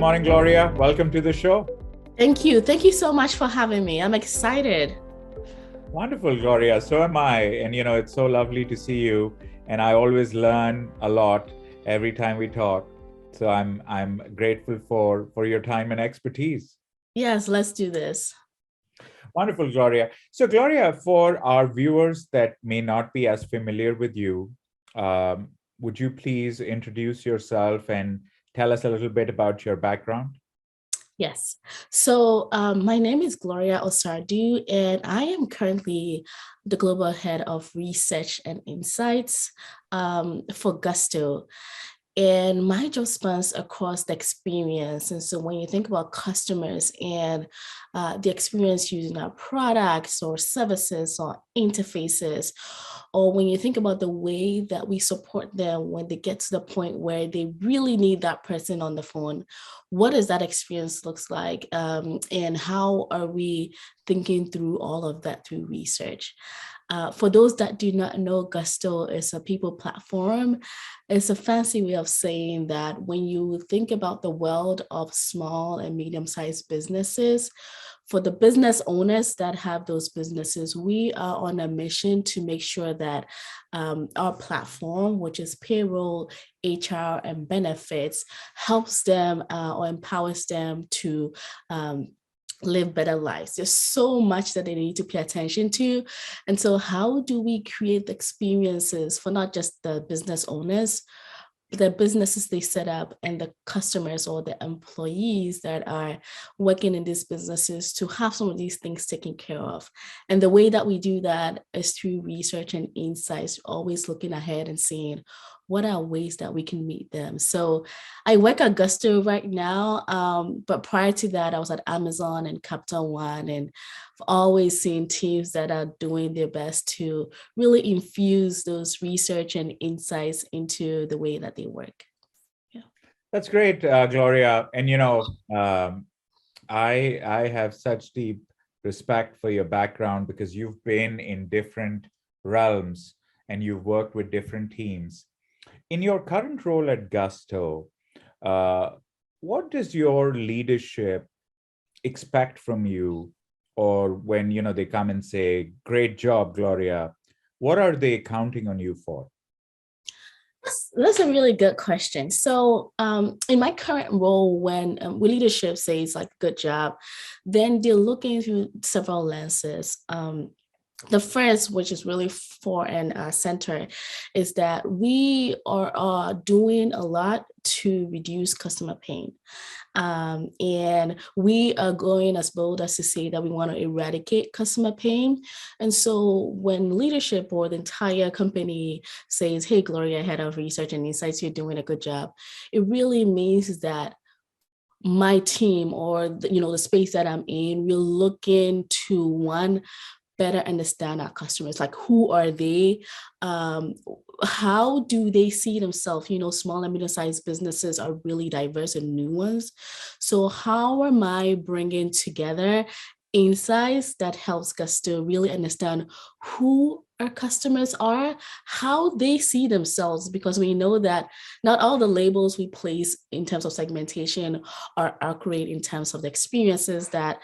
morning, Gloria. Welcome to the show. Thank you. Thank you so much for having me. I'm excited. Wonderful, Gloria. So am I. And it's so lovely to see you. And I always learn a lot every time we talk. So I'm grateful for your time and expertise. Yes, let's do this. Wonderful, Gloria. So, Gloria, for our viewers that may not be as familiar with you, would you please introduce yourself and tell us a little bit about your background? Yes. So my name is Gloria Osardu, and I am currently the global head of research and insights for Gusto. And my job spans across the experience. And so when you think about customers and the experience using our products or services or interfaces, or when you think about the way that we support them when they get to the point where they really need that person on the phone, what does that experience looks like? And how are we thinking through all of that through research? For those that do not know, Gusto is a people platform. It's a fancy way of saying that when you think about the world of small and medium-sized businesses, for the business owners that have those businesses, we are on a mission to make sure that our platform, which is payroll, HR, and benefits, helps them or empowers them to live better lives. There's so much that they need to pay attention to. And so how do we create the experiences for not just the business owners, the businesses they set up, and the customers or the employees that are working in these businesses to have some of these things taken care of? And the way that we do that is through research and insights, always looking ahead and seeing what are ways that we can meet them. So I work at Gusto right now, but prior to that, I was at Amazon and Capital One, and I've always seen teams that are doing their best to really infuse those research and insights into the way that they work. Yeah. That's great, Gloria. And I have such deep respect for your background because you've been in different realms and you've worked with different teams. In your current role at Gusto, what does your leadership expect from you? Or when they come and say, "Great job, Gloria," what are they counting on you for? That's a really good question. So, in my current role, when leadership says like "good job," then they're looking through several lenses. The first, which is really for and center, is that we are doing a lot to reduce customer pain. And we are going as bold as to say that we want to eradicate customer pain. And so when leadership or the entire company says, "Hey, Gloria, head of research and insights, you're doing a good job," it really means that my team or the space that I'm in, we're looking to one, better understand our customers, like who are they, how do they see themselves? Small and medium-sized businesses are really diverse and new ones. So how am I bringing together insights that helps us to really understand who our customers are, how they see themselves, because we know that not all the labels we place in terms of segmentation are accurate in terms of the experiences that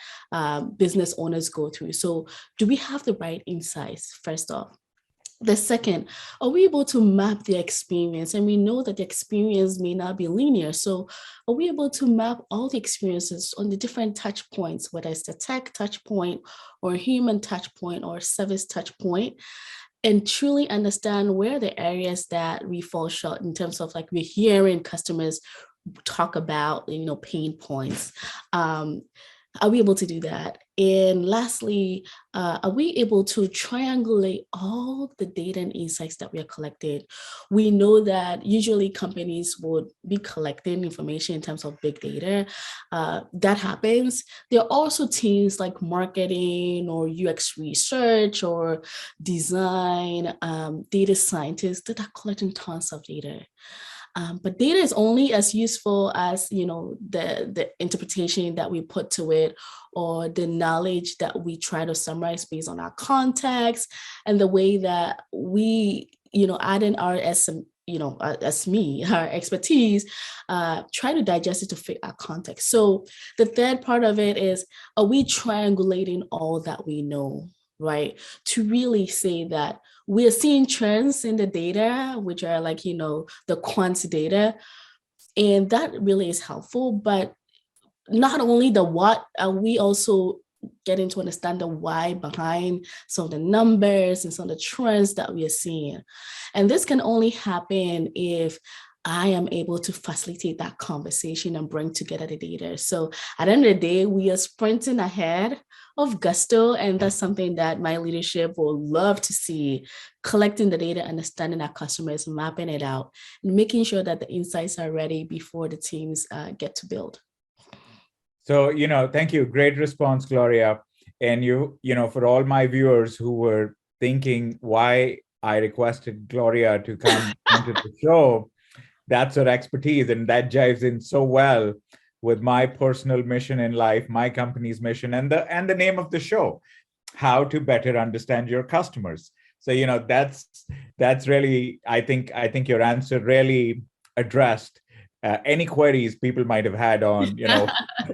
business owners go through. So do we have the right insights, first off? The second, are we able to map the experience? And we know that the experience may not be linear. So are we able to map all the experiences on the different touch points, whether it's the tech touch point or human touch point or service touch point, and truly understand where the areas that we fall short in terms of like we're hearing customers talk about, pain points. Are we able to do that? And lastly, are we able to triangulate all the data and insights that we are collecting? We know that usually companies would be collecting information in terms of big data. That happens. There are also teams like marketing or UX research or design, data scientists that are collecting tons of data. But data is only as useful as the interpretation that we put to it, or the knowledge that we try to summarize based on our context and the way that we add in our as me, our expertise, try to digest it to fit our context. So the third part of it is, are we triangulating all that we know, right? To really say that we're seeing trends in the data, which are like, the quant data, and that really is helpful. But not only the what, we also getting to understand the why behind some of the numbers and some of the trends that we are seeing. And this can only happen if I am able to facilitate that conversation and bring together the data. So at the end of the day, we are sprinting ahead of Gusto, and that's something that my leadership will love to see: collecting the data, understanding our customers, mapping it out, and making sure that the insights are ready before the teams get to build. So, thank you. Great response, Gloria. And for all my viewers who were thinking why I requested Gloria to come into the show, that's her expertise. And that jives in so well with my personal mission in life, my company's mission, and the name of the show, how to better understand your customers. So, that's really, I think your answer really addressed any queries people might have had on,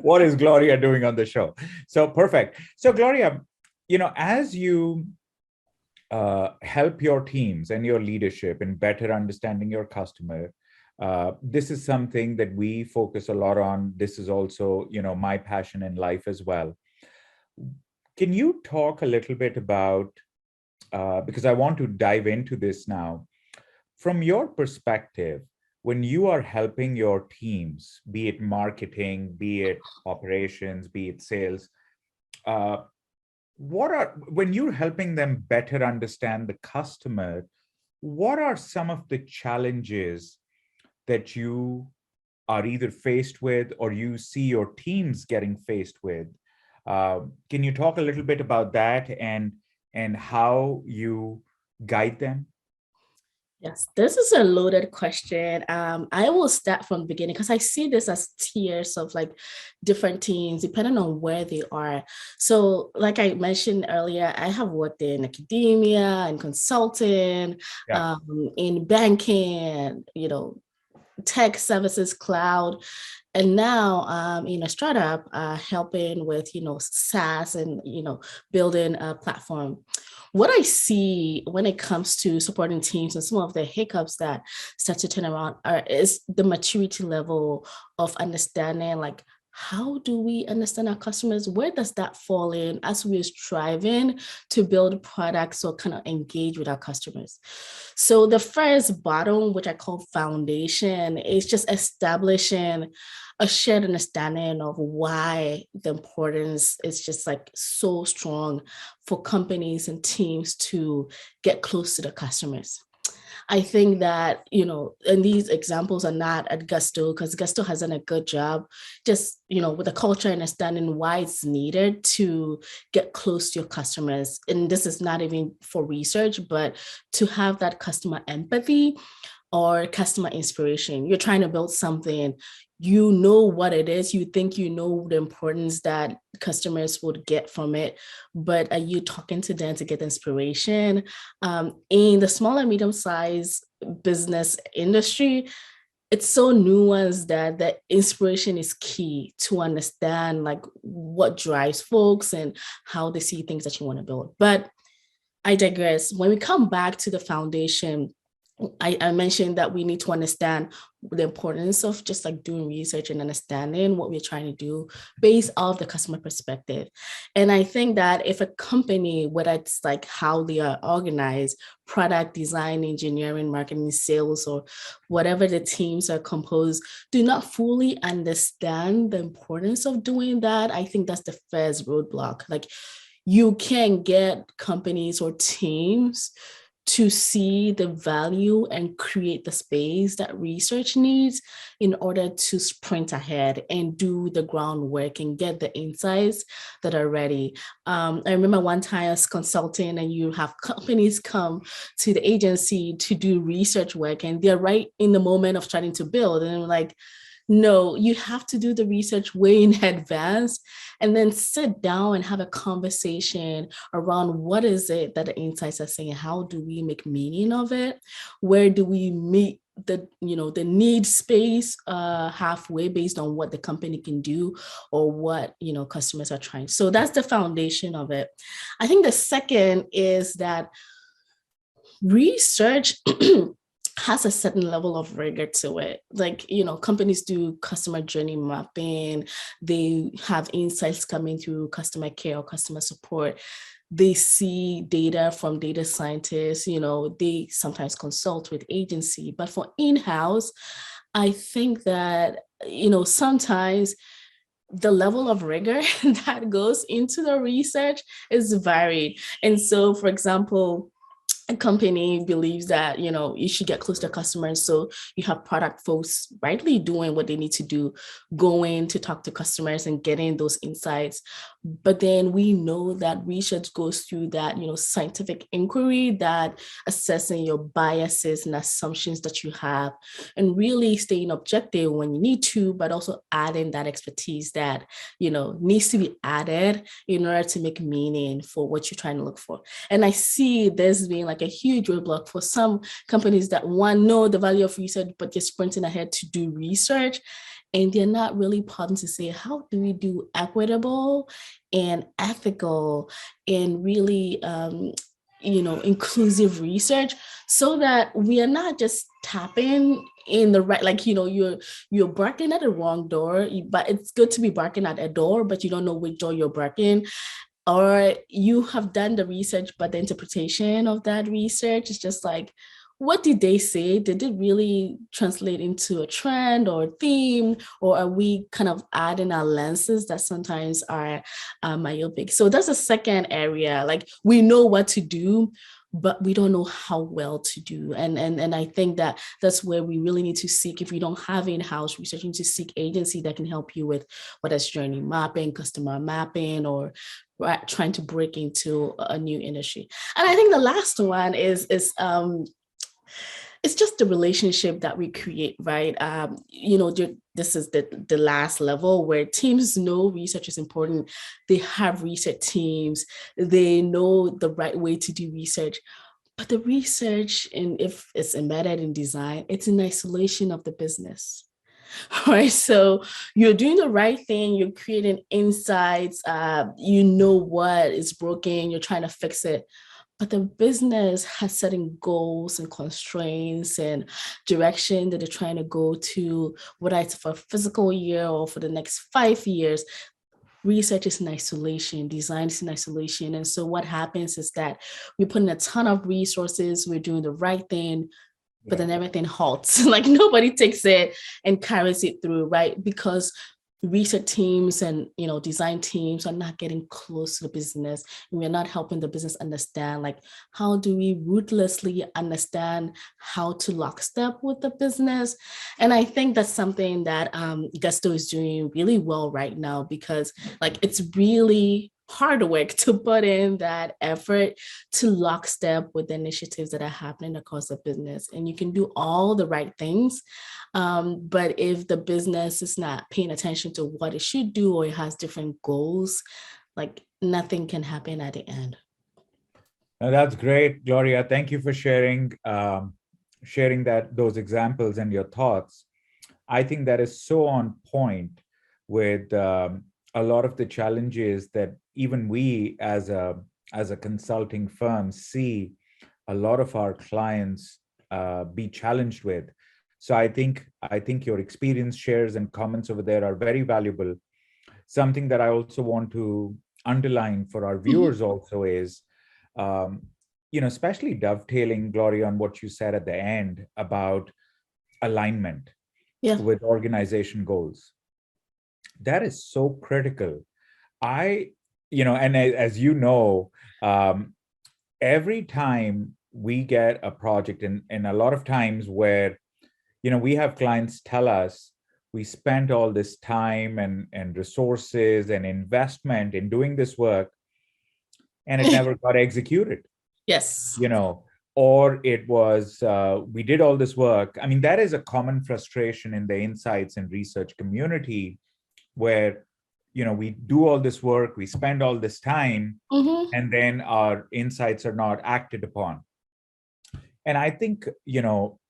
what is Gloria doing on the show? So perfect. So Gloria, as you help your teams and your leadership in better understanding your customer, this is something that we focus a lot on. This is also, my passion in life as well. Can you talk a little bit about, because I want to dive into this now, from your perspective, when you are helping your teams, be it marketing, be it operations, be it sales, when you're helping them better understand the customer, what are some of the challenges that you are either faced with or you see your teams getting faced with? Can you talk a little bit about that and how you guide them? Yes, this is a loaded question. I will start from the beginning because I see this as tiers of like different teams depending on where they are. So, like I mentioned earlier, I have worked in academia and consulting, Yeah. in banking, tech services, cloud, and now in a startup, helping with SaaS and building a platform. What I see when it comes to supporting teams and some of the hiccups that start to turn around is the maturity level of understanding, like, how do we understand our customers? Where does that fall in as we're striving to build products or kind of engage with our customers? So the first bottom, which I call foundation, is just establishing a shared understanding of why the importance is just like so strong for companies and teams to get close to the customers. I think that, and these examples are not at Gusto because Gusto has done a good job just, with the culture and understanding why it's needed to get close to your customers. And this is not even for research, but to have that customer empathy or customer inspiration. You're trying to build something, you know what it is, you think you know the importance that customers would get from it, but are you talking to them to get inspiration? In the small and medium-sized business industry, it's so nuanced that the inspiration is key to understand like what drives folks and how they see things that you want to build. But I digress. When we come back to the foundation, I mentioned that we need to understand the importance of just like doing research and understanding what we're trying to do based off the customer perspective. And I think that if a company, whether it's like how they are organized, product design, engineering, marketing, sales, or whatever the teams are composed, do not fully understand the importance of doing that, I think that's the first roadblock. Like, you can get companies or teams to see the value and create the space that research needs in order to sprint ahead and do the groundwork and get the insights that are ready. I remember one time I was consulting and you have companies come to the agency to do research work and they're right in the moment of starting to build. And I'm like, no, you have to do the research way in advance and then sit down and have a conversation around what is it that the insights are saying? How do we make meaning of it? Where do we meet the need space halfway based on what the company can do or what customers are trying. So that's the foundation of it. I think the second is that research has a certain level of rigor to it. Like, companies do customer journey mapping, they have insights coming through customer care or customer support. They see data from data scientists, they sometimes consult with agency. But for in-house, I think that, sometimes the level of rigor that goes into the research is varied. And so, for example, a company believes that you should get close to customers, so you have product folks rightly doing what they need to do, going to talk to customers and getting those insights. But then we know that research goes through that scientific inquiry, that assessing your biases and assumptions that you have, and really staying objective when you need to, but also adding that expertise that needs to be added in order to make meaning for what you're trying to look for. And I see this being like a huge roadblock for some companies that know the value of research, but they're sprinting ahead to do research. And they're not really pausing to say, how do we do equitable and ethical and really, inclusive research, so that we are not just tapping in the right, like, you're barking at the wrong door, but it's good to be barking at a door, but you don't know which door you're barking. Or you have done the research, but the interpretation of that research is just like, what did they say? Did it really translate into a trend or a theme? Or are we kind of adding our lenses that sometimes are myopic? So that's a second area. Like, we know what to do, but we don't know how well to do. And I think that that's where we really need to seek, if we don't have in-house research, to seek agency that can help you with whether it's journey mapping, customer mapping, or trying to break into a new industry. And I think the last one is it's just the relationship that we create, right? This is the last level where teams know research is important. They have research teams. They know the right way to do research. But the research, and if it's embedded in design, it's in isolation of the business. Right. So you're doing the right thing. You're creating insights. You know what is broken. You're trying to fix it. But the business has certain goals and constraints and direction that they're trying to go to, whether it's for a physical year or for the next 5 years. Research is in isolation, design is in isolation. And so what happens is that we put in a ton of resources, we're doing the right thing, but then everything halts. Like, nobody takes it and carries it through, right? Because research teams and design teams are not getting close to the business, and we're not helping the business understand, like, how do we ruthlessly understand how to lockstep with the business. And I think that's something that Gusto is doing really well right now, because like, it's really hard work to put in that effort to lockstep with the initiatives that are happening across the business. And you can do all the right things, but if the business is not paying attention to what it should do, or it has different goals, like, nothing can happen at the end. Now, that's great, Gloria. Thank you for sharing those examples and your thoughts. I think that is so on point with a lot of the challenges that even we as a consulting firm see a lot of our clients be challenged with. So I think your experience shares and comments over there are very valuable. Something that I also want to underline for our viewers also is, especially dovetailing, Gloria, on what you said at the end about alignment with organization goals. That is so critical. And as you know, every time we get a project, and a lot of times where, we have clients tell us, we spent all this time and resources and investment in doing this work, and it never got executed. Yes. Or it was, we did all this work. I mean, that is a common frustration in the insights and research community, where we do all this work, we spend all this time, and then our insights are not acted upon. And I think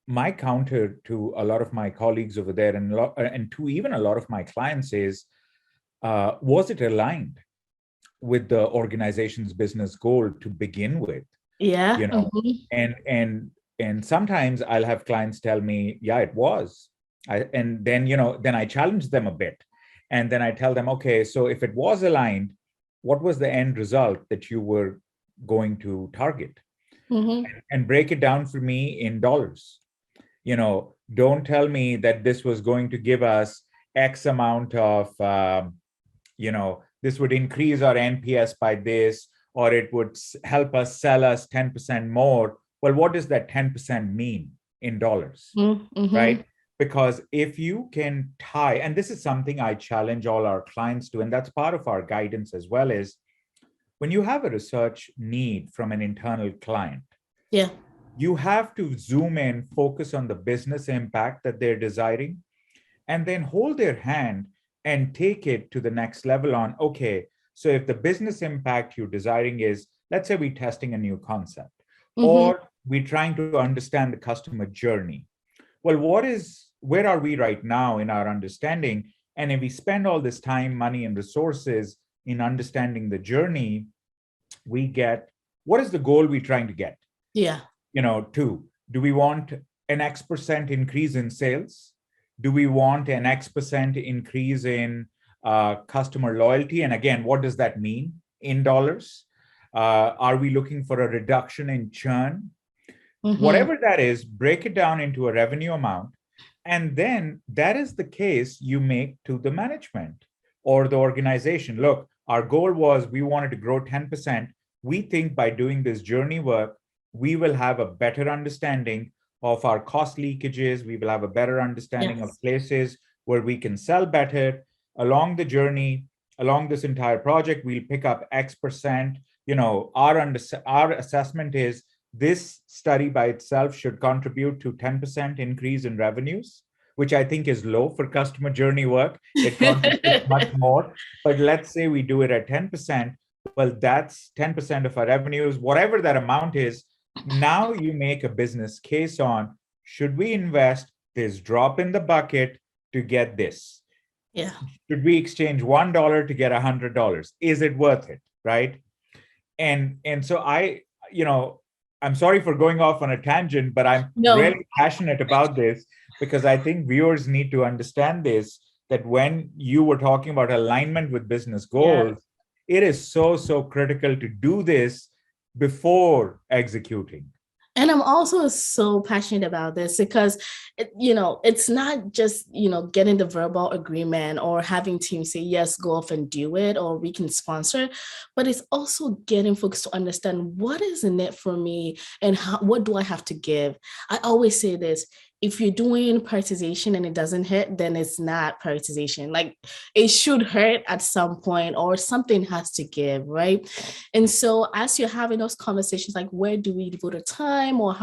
my counter to a lot of my colleagues over there and to even a lot of my clients is, was it aligned with the organization's business goal to begin with? Yeah. You know, and sometimes I'll have clients tell me, yeah, it was. And then, then I challenge them a bit. And then I tell them, okay, so if it was aligned, what was the end result that you were going to target? And break it down for me in dollars. Don't tell me that this was going to give us X amount of, this would increase our NPS by this, or it would help us sell us 10% more. Well, what does that 10% mean in dollars, right? Because if you can tie, and this is something I challenge all our clients to, and that's part of our guidance as well, is when you have a research need from an internal client, yeah, you have to zoom in, focus on the business impact that they're desiring, and then hold their hand and take it to the next level on, okay, so if the business impact you're desiring is, let's say we're testing a new concept, or we're trying to understand the customer journey. Well, where are we right now in our understanding? And if we spend all this time, money, and resources in understanding the journey, we get, what is the goal we're trying to get? Yeah. Do we want an X% increase in sales? Do we want an X% increase in customer loyalty? And again, what does that mean in dollars? Are we looking for a reduction in churn? Whatever that is, break it down into a revenue amount. And then that is the case you make to the management or the organization. Look, our goal was we wanted to grow 10%. We think by doing this journey work, we will have a better understanding of our cost leakages. We will have a better understanding of places where we can sell better along the journey. Along this entire project, we'll pick up X%. Our assessment is this study by itself should contribute to 10% increase in revenues, which I think is low for customer journey work. It contributes much more. But let's say we do it at 10%. Well, that's 10% of our revenues, whatever that amount is. Now you make a business case on, should we invest this drop in the bucket to get this? Yeah. Should we exchange $1 to get $100? Is it worth it? Right. And so I'm sorry for going off on a tangent, but I'm really passionate about this because I think viewers need to understand this, that when you were talking about alignment with business goals, it is so, so critical to do this before executing. And I'm also so passionate about this because, it's not just, getting the verbal agreement or having teams say, yes, go off and do it, or we can sponsor, but it's also getting folks to understand what is in it for me and what do I have to give. I always say this, if you're doing prioritization and it doesn't hit, then it's not prioritization. Like it should hurt at some point or something has to give, right? And so as you're having those conversations, like where do we devote our time or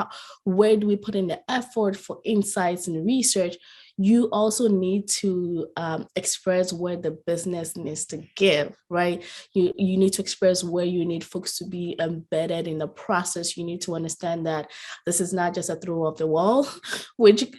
where do we put in the effort for insights and research, you also need to express where the business needs to give, right? You need to express where you need folks to be embedded in the process. You need to understand that this is not just a throw off the wall, which,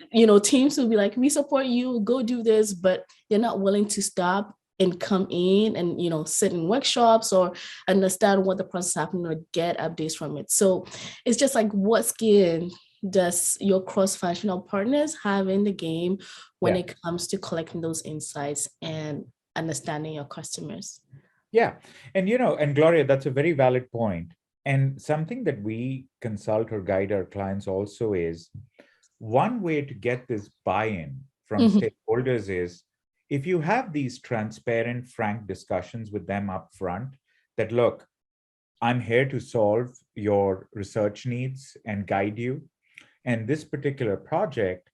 teams will be like, we support you, go do this, but they're not willing to stop and come in and, sit in workshops or understand what the process is happening or get updates from it. So it's just like, what skin does your cross-functional partners have in the game when it comes to collecting those insights and understanding your customers? Yeah. And Gloria, that's a very valid point. And something that we consult or guide our clients also is one way to get this buy-in from stakeholders is if you have these transparent, frank discussions with them up front that, look, I'm here to solve your research needs and guide you. And this particular project,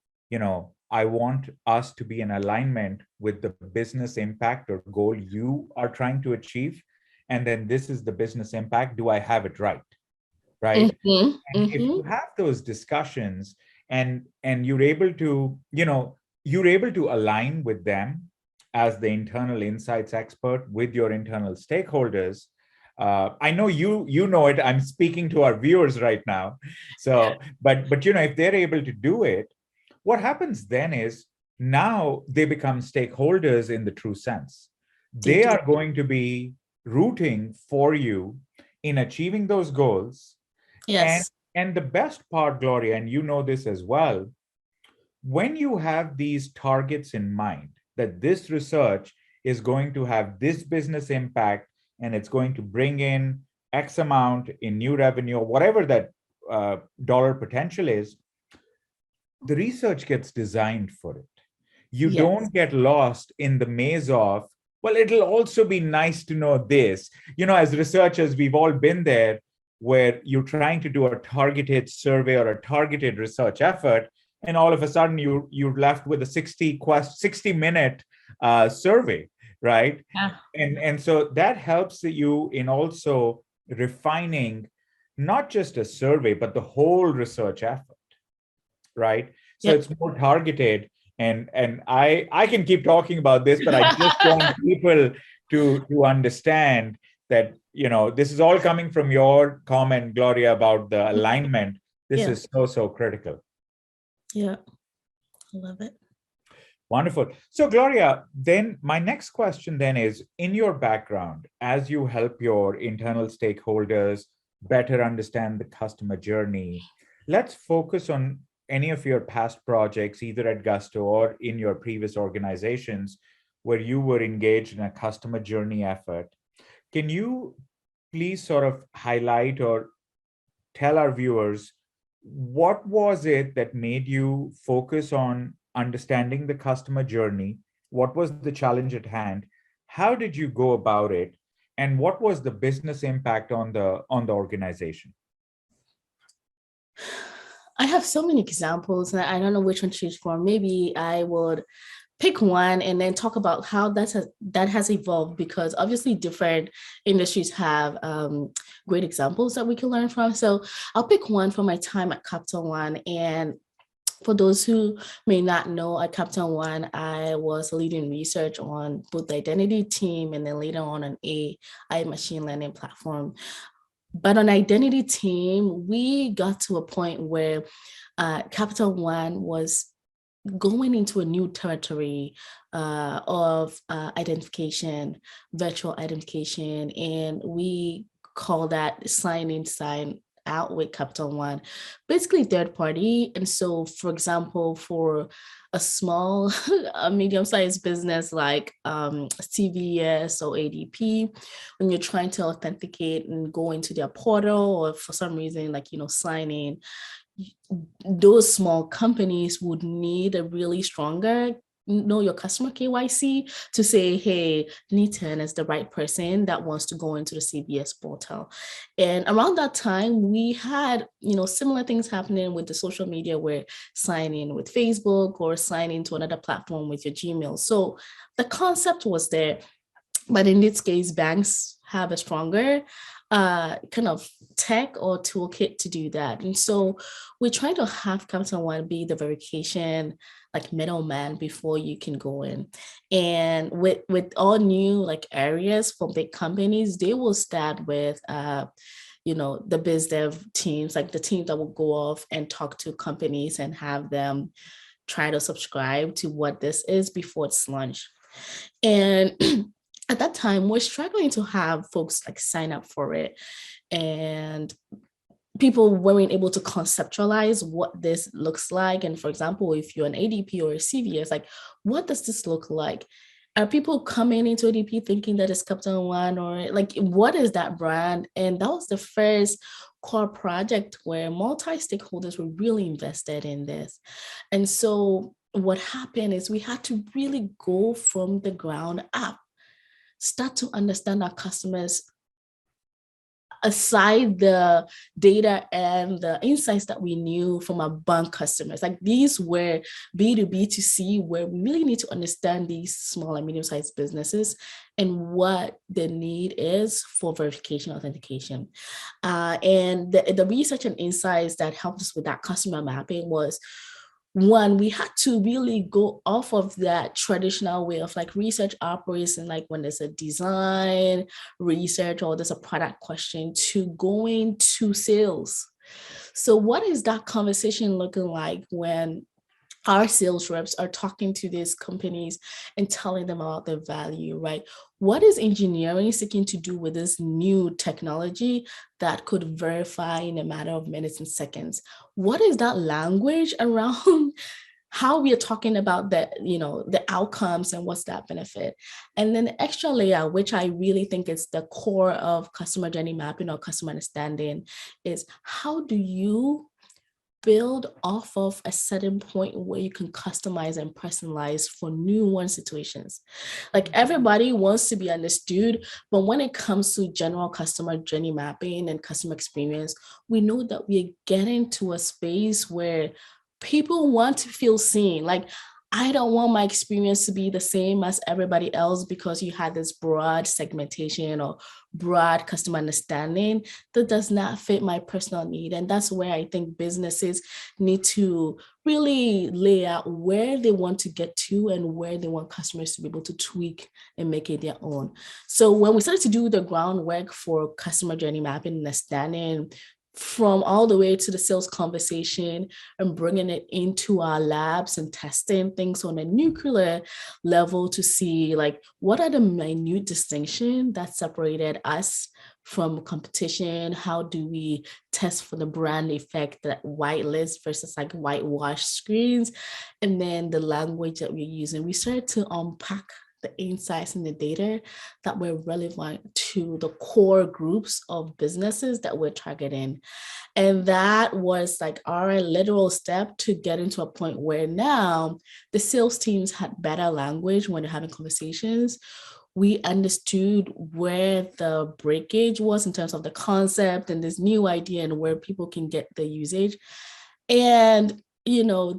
I want us to be in alignment with the business impact or goal you are trying to achieve. And then this is the business impact. Do I have it right? Right. And if you have those discussions and you're able to, align with them as the internal insights expert with your internal stakeholders, I know you know it. I'm speaking to our viewers right now. So, but if they're able to do it, what happens then is now they become stakeholders in the true sense. They They do. are going to be rooting for you in achieving those goals. And Yes. and the best part, Gloria, and you know this as well, when you have these targets in mind, that this research is going to have this business impact and it's going to bring in X amount in new revenue or whatever that dollar potential is, the research gets designed for it. You Yes. don't get lost in the maze of, well, it'll also be nice to know this. As researchers, we've all been there where you're trying to do a targeted survey or a targeted research effort, and all of a sudden you're left with a 60-minute survey, right? Yeah. And so that helps you in also refining not just a survey, but the whole research effort, right? So Yep. it's more targeted. And I can keep talking about this, but I just want people to understand that this is all coming from your comment, Gloria, about the alignment. This Yeah. is so critical. Yeah. I love it. Wonderful. So, Gloria, then my next question then is, in your background, as you help your internal stakeholders better understand the customer journey, let's focus on any of your past projects, either at Gusto or in your previous organizations, where you were engaged in a customer journey effort. Can you please sort of highlight or tell our viewers what was it that made you focus on understanding the customer journey? What was the challenge at hand? How did you go about it? And what was the business impact on the organization? I have so many examples, and I don't know which one to choose from. Maybe I would pick one and then talk about how that has evolved, because obviously different industries have great examples that we can learn from. So I'll pick one from my time at Capital One. And for those who may not know, at Capital One, I was leading research on both the identity team and then later on an AI machine learning platform. But on identity team, we got to a point where Capital One was going into a new territory of identification, virtual identification, and we call that sign in, sign out with Capital One, basically third party. And so, for example, for a small, a medium-sized business like CVS or ADP, when you're trying to authenticate and go into their portal, or for some reason, like, sign in, those small companies would need a really stronger know your customer KYC to say, hey, Nitin is the right person that wants to go into the CVS portal. And around that time, we had, similar things happening with the social media, where sign in with Facebook or sign into another platform with your Gmail. So the concept was there, but in this case, banks have a stronger kind of tech or toolkit to do that. And so we're trying to have Capital One be the verification, like, middleman before you can go in. And with all new like areas for big companies, they will start with the biz dev teams, like the team that will go off and talk to companies and have them try to subscribe to what this is before it's launched. And at that time, we're struggling to have folks like sign up for it. And people weren't able to conceptualize what this looks like. And for example, if you're an ADP or a CVS, like, what does this look like? Are people coming into ADP thinking that it's Capital One, or like, what is that brand? And that was the first core project where multi-stakeholders were really invested in this. And so what happened is we had to really go from the ground up, start to understand our customers aside the data and the insights that we knew from our bank customers. Like, these were B2B2C, where we really need to understand these small and medium-sized businesses and what the need is for verification authentication. And the research and insights that helped us with that customer mapping was, one, we had to really go off of that traditional way of like research operates and like when there's a design research or there's a product question to going to sales. So what is that conversation looking like when our sales reps are talking to these companies and telling them about their value, right? What is engineering seeking to do with this new technology that could verify in a matter of minutes and seconds? What is that language around how we are talking about the, the outcomes and what's that benefit? And then the extra layer, which I really think is the core of customer journey mapping or customer understanding, is how do you build off of a certain point where you can customize and personalize for new one situations. Like everybody wants to be understood, but when it comes to general customer journey mapping and customer experience, we know that we're getting to a space where people want to feel seen. Like, I don't want my experience to be the same as everybody else because you had this broad segmentation or broad customer understanding that does not fit my personal need. And that's where I think businesses need to really lay out where they want to get to and where they want customers to be able to tweak and make it their own. So when we started to do the groundwork for customer journey mapping and understanding from all the way to the sales conversation and bringing it into our labs and testing things on a nuclear level to see like what are the minute distinction that separated us from competition. How do we test for the brand effect, that whitelist versus like whitewash screens, and then the language that we're using. We started to unpack the insights and the data that were relevant to the core groups of businesses that we're targeting. And that was like our literal step to get into a point where now the sales teams had better language when they're having conversations. We understood where the breakage was in terms of the concept and this new idea and where people can get the usage. And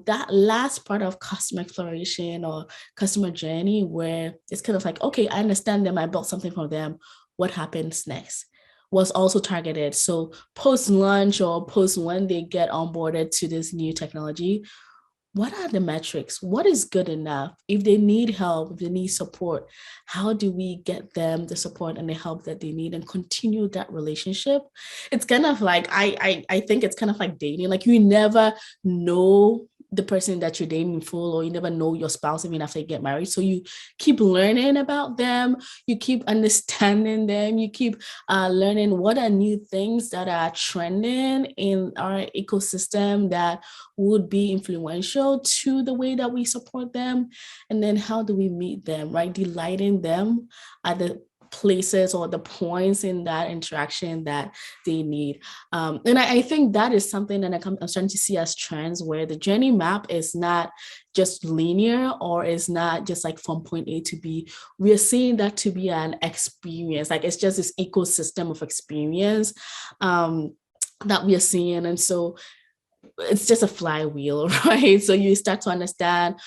that last part of customer exploration or customer journey where it's kind of like, okay, I understand them, I built something for them, what happens next, was also targeted. So post launch or post when they get onboarded to this new technology, what are the metrics? What is good enough? If they need help, if they need support, how do we get them the support and the help that they need and continue that relationship? It's kind of like, I think it's kind of like dating. Like you never know the person that you're dating in full, or you never know your spouse even after you get married. So you keep learning about them, you keep understanding them, you keep learning what are new things that are trending in our ecosystem that would be influential to the way that we support them. And then how do we meet them, right? Delighting them at the places or the points in that interaction that they need. And I think that is something that I'm starting to see as trends where the journey map is not just linear or is not just like from point A to B. We are seeing that to be an experience. Like it's just this ecosystem of experience that we are seeing. And so it's just a flywheel, right? So you start to understand,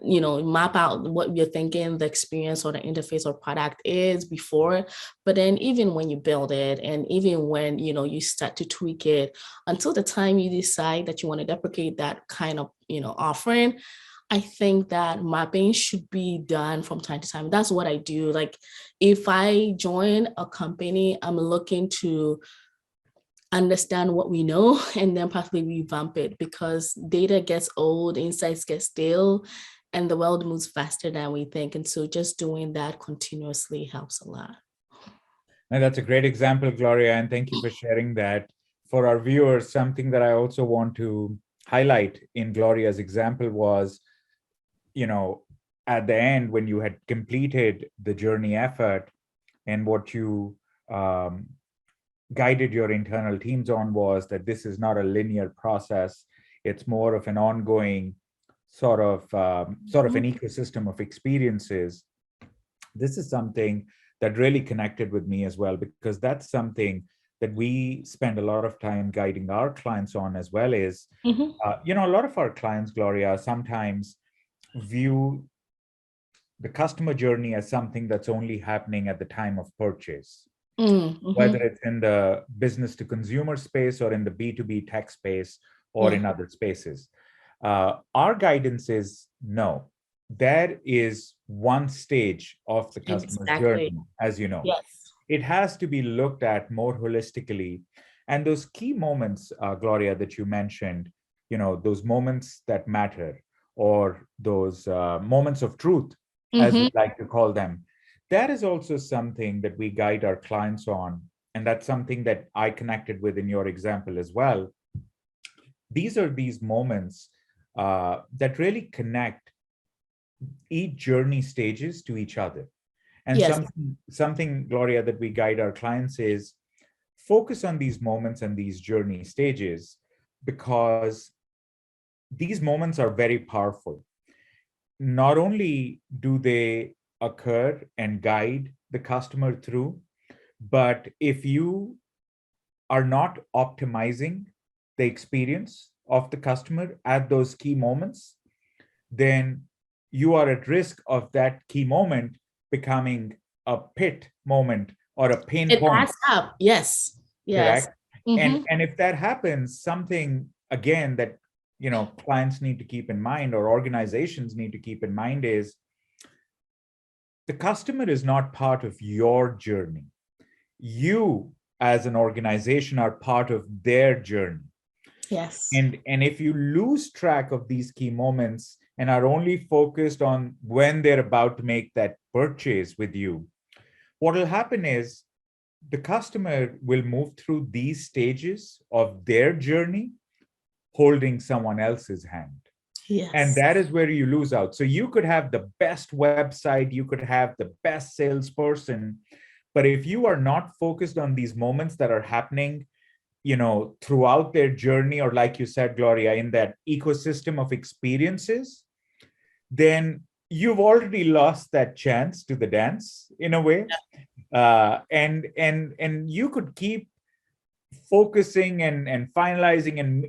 map out what you're thinking the experience or the interface or product is before, but then even when you build it and even when, you start to tweak it until the time you decide that you want to deprecate that kind of, offering, I think that mapping should be done from time to time. That's what I do. Like if I join a company, I'm looking to understand what we know and then possibly revamp it because data gets old, insights get stale, and the world moves faster than we think. And so just doing that continuously helps a lot. And that's a great example, Gloria, and thank you for sharing that. For our viewers, something that I also want to highlight in Gloria's example was, at the end, when you had completed the journey effort and what you guided your internal teams on was that this is not a linear process. It's more of an ongoing sort of an ecosystem of experiences. This is something that really connected with me as well, because that's something that we spend a lot of time guiding our clients on as well. Is a lot of our clients, Gloria, sometimes view the customer journey as something that's only happening at the time of purchase. Whether it's in the business to consumer space or in the B2B tech space or in other spaces. Our guidance is no. There is one stage of the customer's Exactly. journey, as you know. Yes. It has to be looked at more holistically. And those key moments, Gloria, that you mentioned, those moments that matter, or those moments of truth, as we Mm-hmm. like to call them, that is also something that we guide our clients on. And that's something that I connected with in your example as well. These are these moments that really connect each journey stages to each other. And Yes. something, Gloria, that we guide our clients is focus on these moments and these journey stages, because these moments are very powerful. Not only do they occur and guide the customer through, but if you are not optimizing the experience of the customer at those key moments, then you are at risk of that key moment becoming a pit moment or a pain It point. adds up. Yes. Yes. Correct. and Mm-hmm. and if that happens, something again that clients need to keep in mind, or organizations need to keep in mind, is the customer is not part of your journey. You as an organization are part of their journey. Yes. And if you lose track of these key moments and are only focused on when they're about to make that purchase with you, what will happen is the customer will move through these stages of their journey holding someone else's hand. And Yes. that is where you lose out. So you could have the best website, you could have the best salesperson, but if you are not focused on these moments that are happening, throughout their journey, or like you said, Gloria, in that ecosystem of experiences, then you've already lost that chance to the dance in a way. And you could keep focusing and finalizing and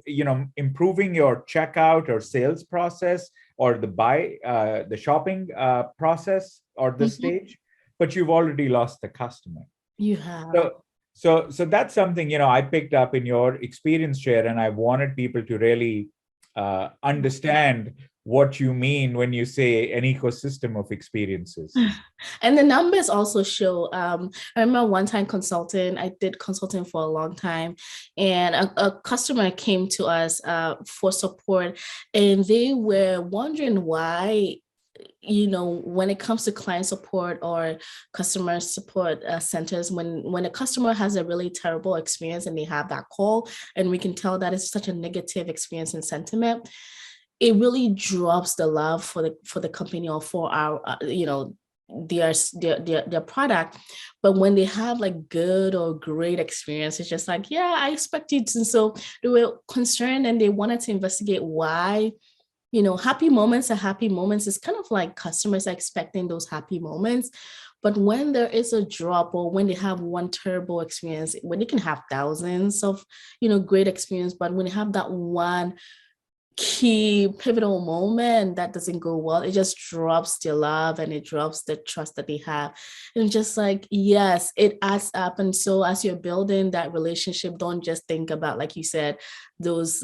improving your checkout or sales process, or the shopping process, or the Mm-hmm. stage, but you've already lost the customer. You have. So so so that's something I picked up in your experience share, and I wanted people to really understand what you mean when you say an ecosystem of experiences. And the numbers also show. I remember one time consulting, I did consulting for a long time, and a customer came to us for support, and they were wondering why, when it comes to client support or customer support centers, when a customer has a really terrible experience and they have that call, and we can tell that it's such a negative experience and sentiment, it really drops the love for the company or for our their product. But when they have like good or great experience, it's just like, yeah, I expect you to. And so they were concerned and they wanted to investigate why. Happy moments are happy moments. It's kind of like customers are expecting those happy moments. But when there is a drop, or when they have one terrible experience, when they can have thousands of, great experience, but when they have that one key pivotal moment that doesn't go well, it just drops their love and it drops the trust that they have. And just like, yes, it adds up. And so as you're building that relationship, don't just think about, like you said, those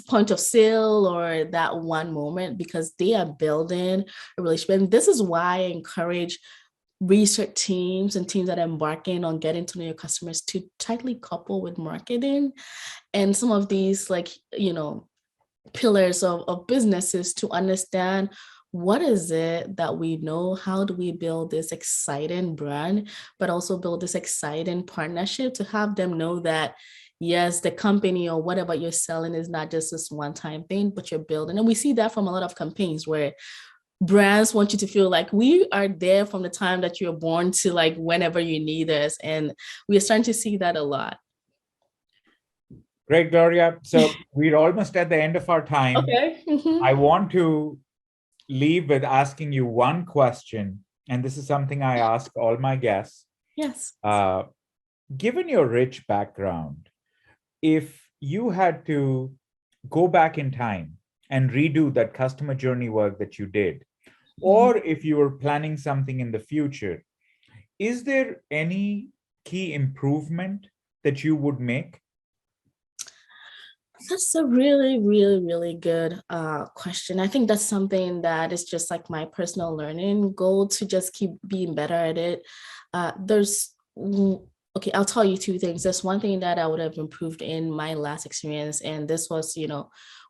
point of sale or that one moment, because they are building a relationship. And this is why I encourage research teams and teams that are embarking on getting to know your customers to tightly couple with marketing and some of these, like, pillars of businesses, to understand what is it that we know, how do we build this exciting brand, but also build this exciting partnership to have them know that, yes, the company or whatever you're selling is not just this one-time thing, but you're building. And we see that from a lot of campaigns where brands want you to feel like we are there from the time that you're born to like whenever you need us. And we're starting to see that a lot. Great, Gloria. So we're almost at the end of our time. Okay. Mm-hmm. I want to leave with asking you one question, and this is something I ask all my guests. Yes. Given your rich background, if you had to go back in time and redo that customer journey work that you did, or if you were planning something in the future, is there any key improvement that you would make? That's a really, really, really good question. I think that's something that is just like my personal learning goal to just keep being better at it. There's okay, I'll tell you two things. There's one thing that I would have improved in my last experience, and this was,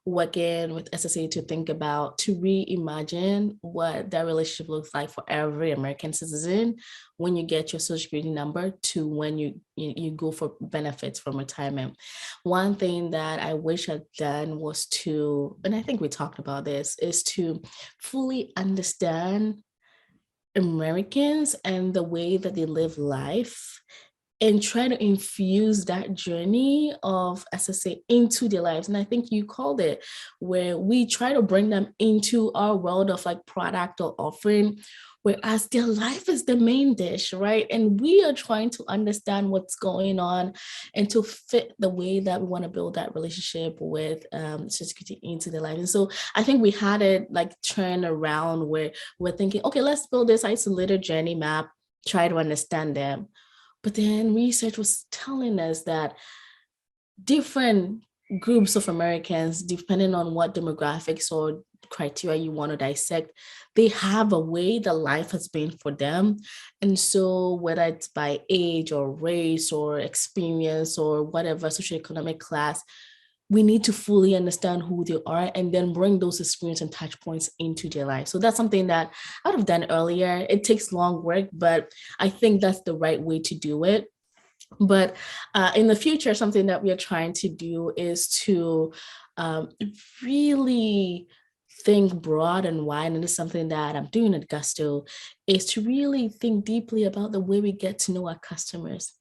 working with SSA to think about to reimagine what that relationship looks like for every American citizen when you get your social security number to when you go for benefits from retirement. One thing that I wish I'd done was to, and I think we talked about this, is to fully understand Americans and the way that they live life and try to infuse that journey of SSA into their lives. And I think you called it, where we try to bring them into our world of like product or offering, whereas their life is the main dish, right? And we are trying to understand what's going on and to fit the way that we want to build that relationship with Social Security into their life. And so I think we had it like turn around where we're thinking, okay, let's build this isolated journey map, try to understand them. But then research was telling us that different groups of Americans, depending on what demographics or criteria you want to dissect, they have a way that life has been for them. And so whether it's by age or race or experience or whatever socioeconomic class, we need to fully understand who they are and then bring those experience and touch points into their life. So that's something that I would have done earlier. It takes long work, but I think that's the right way to do it. But in the future, something that we are trying to do is to really think broad and wide, and it's something that I'm doing at Gusto, is to really think deeply about the way we get to know our customers.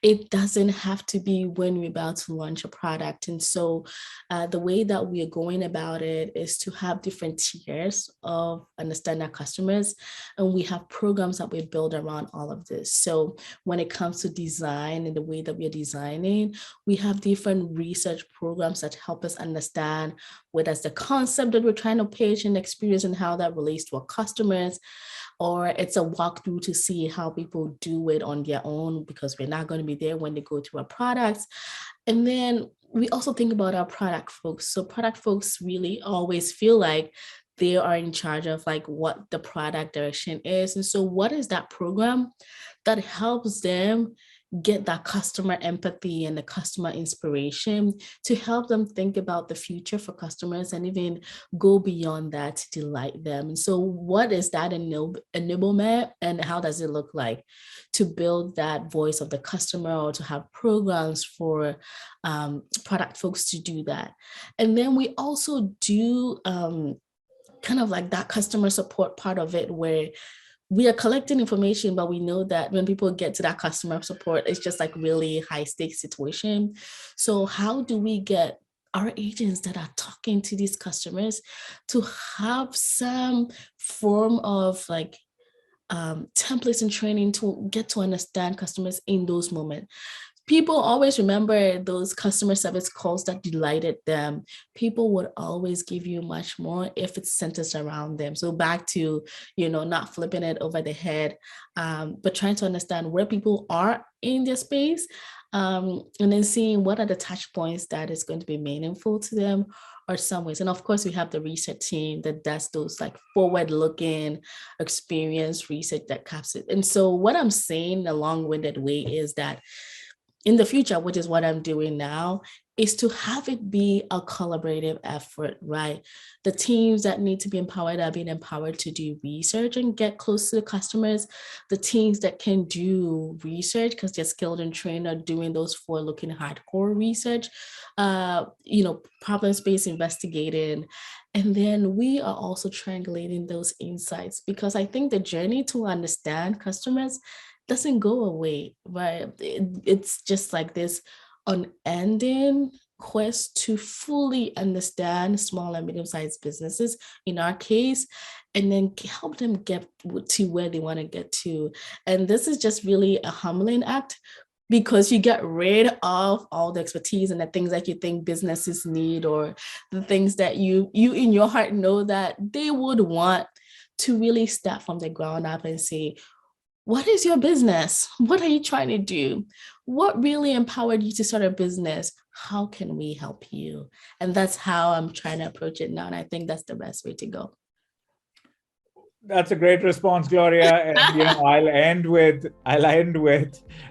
It doesn't have to be when we're about to launch a product. And so the way that we are going about it is to have different tiers of understand our customers. And we have programs that we build around all of this. So when it comes to design and the way that we are designing, we have different research programs that help us understand whether it's the concept that we're trying to pitch and experience and how that relates to our customers, or it's a walkthrough to see how people do it on their own because we're not going to be there when they go to our products. And then we also think about our product folks. So product folks really always feel like they are in charge of like what the product direction is. And so what is that program that helps them get that customer empathy and the customer inspiration to help them think about the future for customers and even go beyond that to delight them? And so what is that enablement and how does it look like to build that voice of the customer or to have programs for product folks to do that? And then we also do kind of like that customer support part of it where we are collecting information, but we know that when people get to that customer support, it's just like really high stakes situation. So how do we get our agents that are talking to these customers to have some form of like templates and training to get to understand customers in those moments? People always remember those customer service calls that delighted them. People would always give you much more if it's centered around them. So back to, not flipping it over the head, but trying to understand where people are in their space, and then seeing what are the touch points that is going to be meaningful to them or some ways. And of course, we have the research team that does those like forward-looking experience research that caps it. And so what I'm saying a long-winded way is that in the future, which is what I'm doing now, is to have it be a collaborative effort, right? The teams that need to be empowered are being empowered to do research and get close to the customers. The teams that can do research because they're skilled and trained are doing those forward-looking hardcore research, problem space investigating. And then we are also triangulating those insights because I think the journey to understand customers doesn't go away, right? It's just like this unending quest to fully understand small and medium-sized businesses in our case, and then help them get to where they want to get to. And this is just really a humbling act because you get rid of all the expertise and the things that you think businesses need or the things that you in your heart know that they would want to really start from the ground up and say, what is your business? What are you trying to do? What really empowered you to start a business? how can we help you? And that's how I'm trying to approach it now. And I think that's the best way to go. That's a great response, Gloria. And I'll end with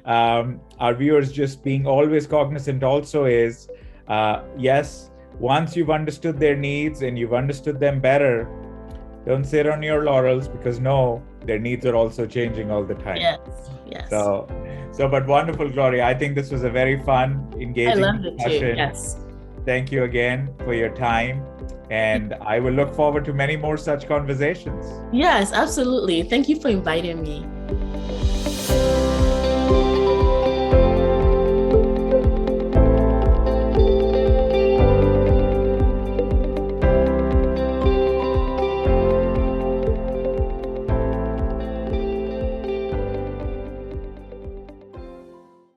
our viewers just being always cognizant. Also, is yes, once you've understood their needs and you've understood them better, don't sit on your laurels, because no, their needs are also changing all the time. Yes, yes. But wonderful, Gloria. I think this was a very fun, engaging I loved it too. discussion. Yes. Thank you again for your time. And I will look forward to many more such conversations. Yes, absolutely. Thank you for inviting me.